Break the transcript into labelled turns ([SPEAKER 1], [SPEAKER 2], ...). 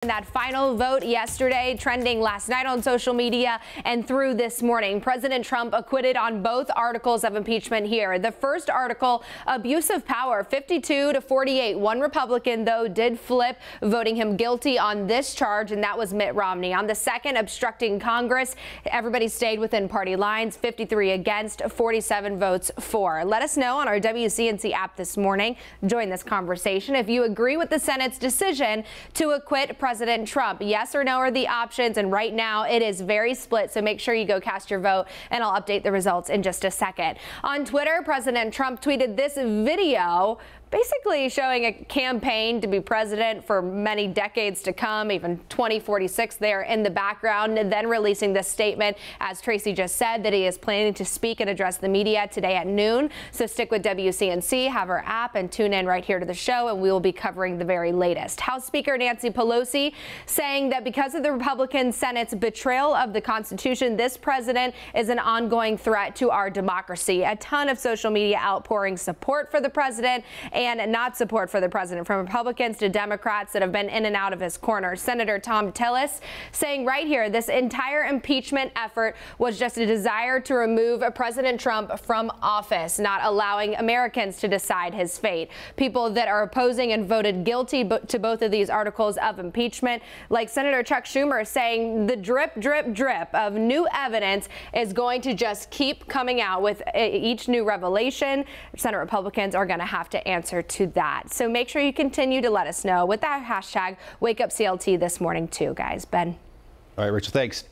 [SPEAKER 1] That final vote yesterday, trending last night on social media and through this morning. President Trump acquitted on both articles of impeachment here. The first article, abuse of power, 52-48. One Republican, though, did flip, voting him guilty on this charge, and that was Mitt Romney. On the second, obstructing Congress, everybody stayed within party lines, 53 against, 47 votes for. Let us know on our WCNC app this morning. Join this conversation if you agree with the Senate's decision to acquit President Trump. Yes or no are the options, and right now it is very split, so make sure you go cast your vote, and I'll update the results in just a second. On Twitter, President Trump tweeted this video basically showing a campaign to be president for many decades to come, even 2046 there in the background, and then releasing this statement, as Tracy just said, that he is planning to speak and address the media today at noon. So stick with WCNC, have our app, and tune in right here to the show, and we will be covering the very latest. House Speaker Nancy Pelosi saying that because of the Republican Senate's betrayal of the Constitution, this president is an ongoing threat to our democracy. A ton of social media outpouring support for the president and not support for the president, from Republicans to Democrats that have been in and out of his corner. Senator Thom Tillis saying right here, this entire impeachment effort was just a desire to remove President Trump from office, not allowing Americans to decide his fate. People that are opposing and voted guilty to both of these articles of impeachment, like Senator Chuck Schumer, saying the drip, drip, drip of new evidence is going to just keep coming out with each new revelation. Senate Republicans are going to have to answer to that. So make sure you continue to let us know with that hashtag WakeUpCLT this morning too, guys. Ben.
[SPEAKER 2] All right, Rachel, thanks.